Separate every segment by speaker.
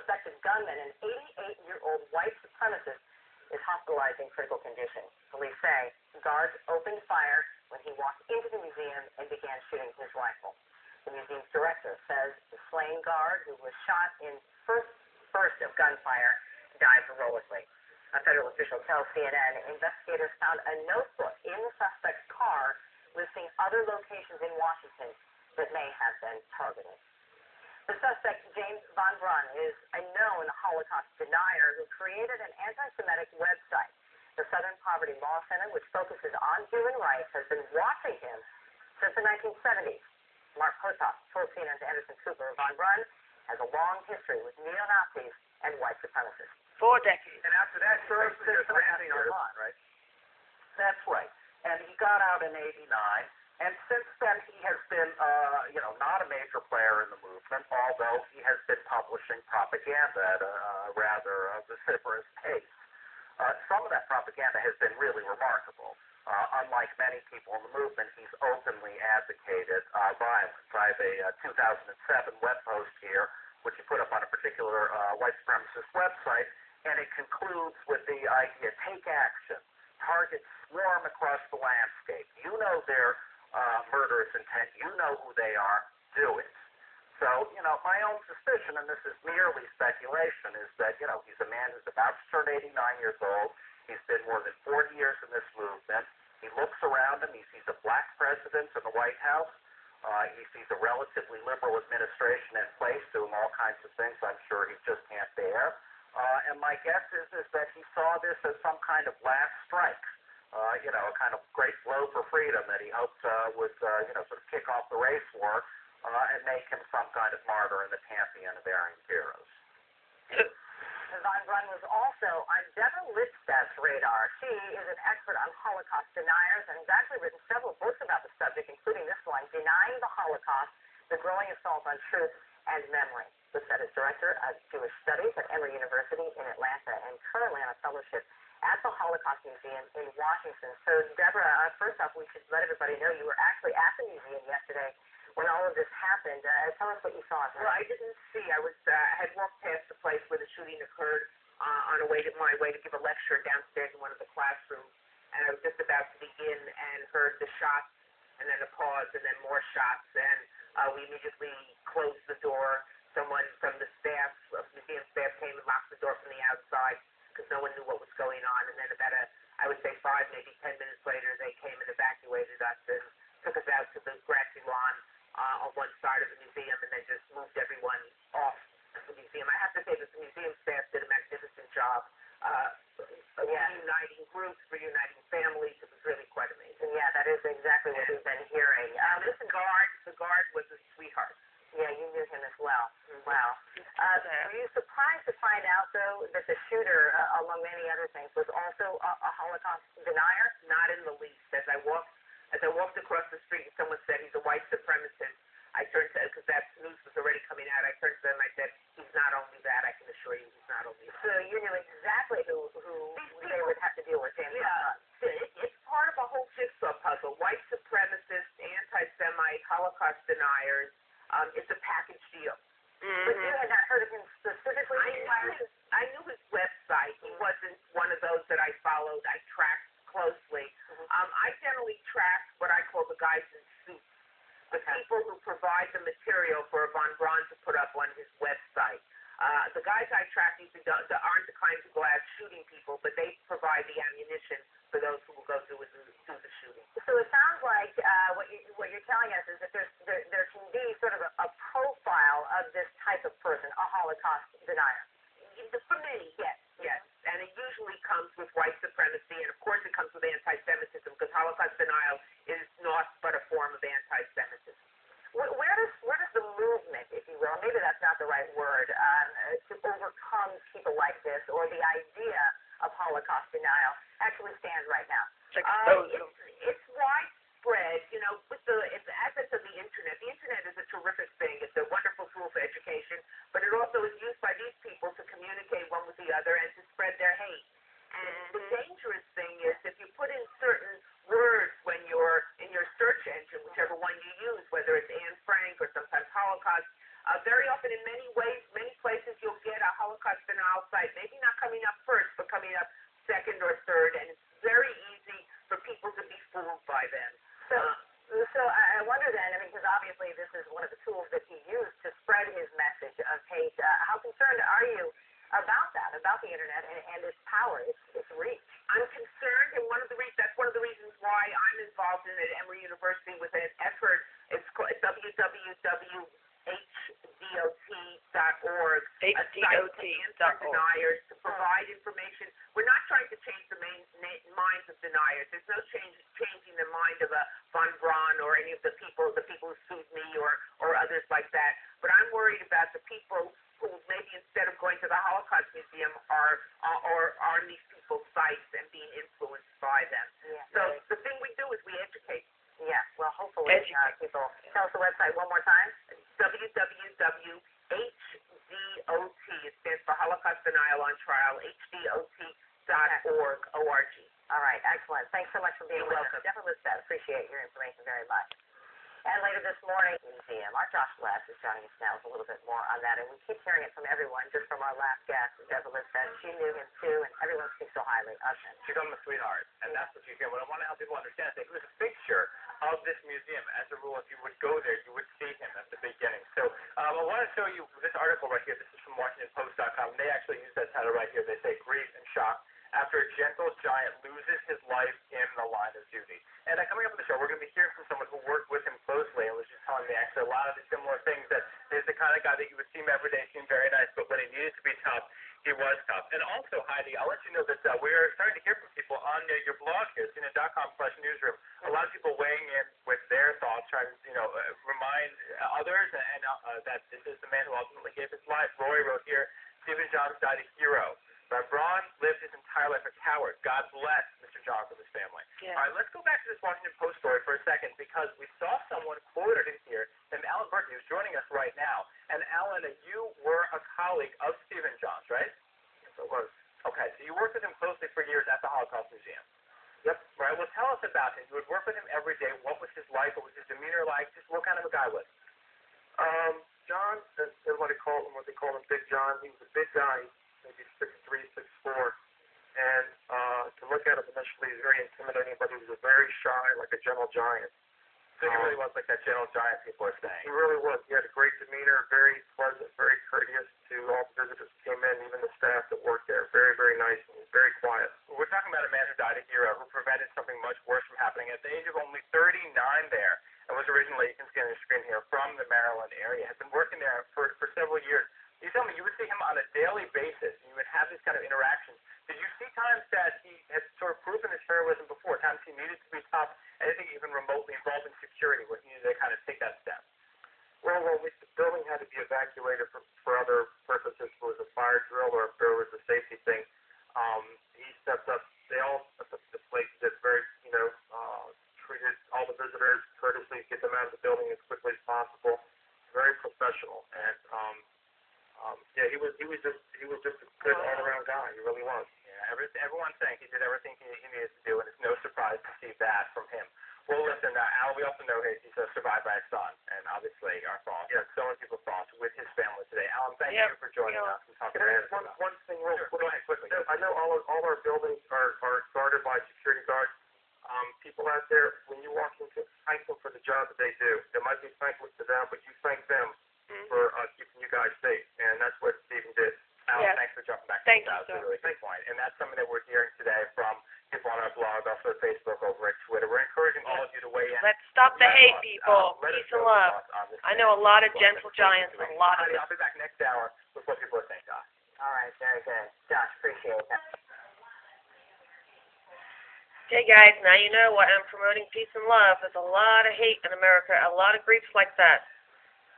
Speaker 1: suspected gunman, an 88-year-old white supremacist, is hospitalized in critical condition. Police say guards opened fire when he walked into the museum and began shooting his rifle. The museum's director says the slain guard, who was shot in first burst of gunfire, died heroically. A federal official tells CNN investigators found a notebook in the suspect's car listing other locations in Washington that may have been targeted. The suspect, James Von Braun, is a known Holocaust denier who created an anti-Semitic website. The Southern Poverty Law Center, which focuses on human rights, has been watching him since the 1970s. Mark Potoff told CNN's Anderson Cooper Von Braun has a long history with neo-Nazis and white supremacists.
Speaker 2: 4 decades.
Speaker 3: And after that, served as ranting online, right? That's right. And he got out in '89. And since then, he has been, not a major player in the movement, although he has been publishing propaganda at a rather vociferous pace. Some of that propaganda has been really remarkable. Unlike many people in the movement, he's openly advocated violence. I have a 2007 web post here, which he put up on a particular white supremacist website, and it concludes with the idea, take action. Targets swarm across the landscape. You know their murderous intent. You know who they are. Do it. So, my own suspicion, and this is merely speculation, is that, he's a man who's about to turn 89 years old. He's been more than 40 years in this movement. He looks around him. He sees a black president in the White House. He sees a relatively liberal administration in place doing all kinds of things I'm sure he just can't bear. And my guess is that he saw this as some kind of last strike. A kind of great blow for freedom that he hoped would, sort of kick off the race war and make him some kind of martyr in the pantheon of Aryan heroes.
Speaker 1: Von Braun was also on Deborah Lipstaff's radar. She is an expert on Holocaust deniers and has actually written several books about the subject, including this one, Denying the Holocaust, The Growing Assault on Truth and Memory. Lipstaff is director of Jewish Studies at Emory University in Atlanta and currently on a fellowship at the Holocaust Museum in Washington. So, Deborah, first off, we should let everybody know you were actually at the museum yesterday when all of this happened. Tell us what you saw.
Speaker 2: Well, I didn't see. I had walked past the place where the shooting occurred on my way to give a lecture downstairs in one of the classrooms, and I was just about to begin and heard the shots, and then a pause, and then more shots, and we immediately closed the door. Someone from the staff, museum staff, came and locked the door from the outside because no one knew what was going on, and then about I would say 5, maybe 10 minutes later, they came and evacuated us and took us out to the grassy lawn on one side of the museum, and then just moved everyone off the museum. I have to say that the museum staff did a magnificent job reuniting groups, reuniting families. It was really quite amazing.
Speaker 1: Yeah, that is exactly what we've been hearing.
Speaker 2: The guard was a sweetheart.
Speaker 1: Yeah, you knew him as well. Wow. Were you surprised to find out, though, that the shooter, among many other things, was also a Holocaust denier?
Speaker 2: Not in the least. As I walked across the street and someone said he's a white supremacist, I turned to, because that news was already coming out, I turned to them and I said, he's not only that, I can assure you he's not only that.
Speaker 1: So you knew exactly who they would have to deal with.
Speaker 2: It's part of a whole jigsaw puzzle. White supremacists, anti-Semite, Holocaust deniers. It's a package deal.
Speaker 1: But you had not heard of him specifically?
Speaker 2: I knew his website. He wasn't one of those that I followed. I tracked closely. I generally track what I call the guys in suits, the people who provide the material for Von Braun to put up on his website. The guys I track usually aren't the kind who go out shooting people, but they provide the ammunition for those who will go do the shooting.
Speaker 1: So it sounds like what you're telling us is that there can be sort of a profile of this type of person, a Holocaust denier.
Speaker 2: For many, yes. And it usually comes with white supremacy, and of course it comes with anti-Semitism, because Holocaust denial is not but a form of anti-Semitism.
Speaker 1: Where does the movement, if you will, maybe that's not the right word, to overcome people like this, or the idea of Holocaust denial, actually stand right now?
Speaker 2: It's widespread, with the advent of the Internet. The Internet is a terrific thing. It's a wonderful tool for education, but it also is used by these people to communicate one with the other and to spread their hate. And the dangerous thing is if you put in certain words when you're in your search engine, whichever one you use, whether it's Anne Frank or sometimes Holocaust, very often in many ways, many places you'll get a Holocaust denial site, maybe not coming up first, but coming up second or third, and it's very easy for people to be fooled by them.
Speaker 1: So I wonder then, I mean, because obviously this is one of the tools that he used to spread his message of hate. How concerned are you about that, about the internet and its power, its reach?
Speaker 2: I'm concerned, and that's one of the reasons why I'm involved in at Emory University with an effort. It's called www.hdot.org. A site to answer deniers, to provide information. We're not trying to change the minds of deniers. There's no changing the mind of a von Braun or any of the people who sued me or others like that. But I'm worried about the people who maybe instead of going to the Holocaust Museum are on these people's sites and being influenced by them.
Speaker 1: Yeah,
Speaker 2: so the thing we do is we educate.
Speaker 1: Yeah, well, hopefully people. Tell us the website one more time.
Speaker 2: www.hdot. It stands for Holocaust Denial on Trial. hdot.org. O-R-G.
Speaker 1: All right, excellent. Thanks so much for being with us. Definitely appreciate your information very much. And later this morning, museum. Our Josh Glass is joining us now with a little bit more on that. And we keep hearing it from everyone, just from our last guest, Deborah said she knew him too, and everyone speaks so highly of him.
Speaker 4: She's on the sweetheart, and that's what you hear. What I want to help people understand is that he was a fixture of this museum. As a rule, if you would go there, you would see him at the beginning. So I want to show you this article right here. This is from WashingtonPost.com. They actually use that title right here. They say, "Grief and Shock After a Gentle Giant Loses His Life in the Line of Duty." And coming up on the show, we're going to be hearing from someone who worked with him closely and was just telling me actually a lot of the similar things, that he's the kind of guy that you would see him every day, seemed very nice, but when he needed to be tough, he was tough. And also, Heidi, I'll let you know that we're starting to hear from people on your blog here, CNN.com/newsroom. A lot of people weighing in with their thoughts, trying to, remind others and that this is the man who ultimately gave his life. Roy wrote here, "Stephen Johns died a hero. But Braun lived his entire life a coward. God bless Mr. Johns and his family."
Speaker 1: Yeah.
Speaker 4: All right, let's go back to this Washington Post story for a second, because we saw someone quoted in here, named Alan Burke, who's joining us right now. And Alan, you were a colleague of Stephen Johns, right?
Speaker 5: Yes, I was.
Speaker 4: Okay, so you worked with him closely for years at the Holocaust Museum.
Speaker 5: Yep.
Speaker 4: Right, well, tell us about him. You would work with him every day. What was his life? What was his demeanor like? Just what kind of a guy was he?
Speaker 5: John, as everybody called him, what they called him, Big John. He was a big guy, maybe 6'3", 6'4", and to look at him initially is very intimidating, but he was a very shy, like a gentle giant.
Speaker 4: So he really was like that gentle giant people are saying.
Speaker 5: He really was. He had a great demeanor, very pleasant, very courteous to all the visitors who came in, even the staff that worked there. Very, very nice and very quiet.
Speaker 4: We're talking about a man who died a hero, who prevented something much worse from happening at the age of only 39 there, and was originally, you can see on your screen here, from the Maryland area, has been working there for several years. You tell me you would see him on a daily basis, and you would have these kind of interactions. Did you see times that he had sort of proven his heroism before, times he needed to be tough, anything even remotely involved in security, where he needed to kind of take that step?
Speaker 5: Well, the building had to be evacuated for other purposes. If it was a fire drill or if there was a safety thing, he stepped up. They all, the place did very, treated all the visitors courteously, get them out of the building as quickly as possible. Very professional, and he was just a good all-around guy. He really was.
Speaker 4: Yeah, everyone's saying he did everything he needed to do, and it's no surprise to see that from him. Well, listen, Al, we also know he's survived by a son, and obviously our thoughts, so many people's thoughts with his family today. Alan, thank you for joining us and talking
Speaker 5: Can I
Speaker 4: to us.
Speaker 5: ask one thing real quick?
Speaker 4: Go ahead, quickly.
Speaker 5: I know all our buildings are guarded by security guards. People out there, when you walk into, thank them for the job that they do. There might be thankless to them, but you thank them for keeping you guys safe, and that's what Stephen did.
Speaker 4: Alan, thanks for jumping back.
Speaker 6: Thank you,
Speaker 4: That's
Speaker 6: sir.
Speaker 4: a really good point. And that's something that we're hearing today from people on our blog, also at Facebook, over at Twitter. We're encouraging all of you to weigh in.
Speaker 6: Let's stop the hate, people.
Speaker 4: Let us
Speaker 6: Peace
Speaker 4: know
Speaker 6: and
Speaker 4: your
Speaker 6: love.
Speaker 4: thoughts on this
Speaker 6: I know a lot of gentle giants, a lot of
Speaker 4: Heidi, I'll be back next hour with what people are saying, Josh.
Speaker 1: All right, very good. Josh, appreciate that.
Speaker 6: Okay, guys, now you know why I'm promoting peace and love. There's a lot of hate in America, a lot of groups like that.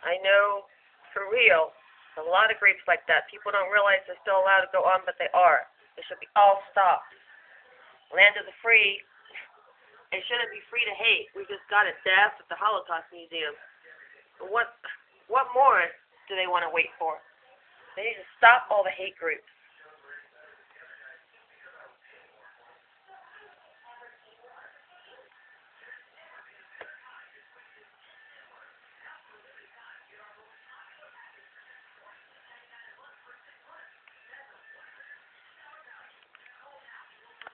Speaker 6: I know, for real, a lot of groups like that. People don't realize they're still allowed to go on, but they are. It should be all stopped. Land of the free. It shouldn't be free to hate. We just got a death at the Holocaust Museum. What more do they want to wait for? They need to stop all the hate groups.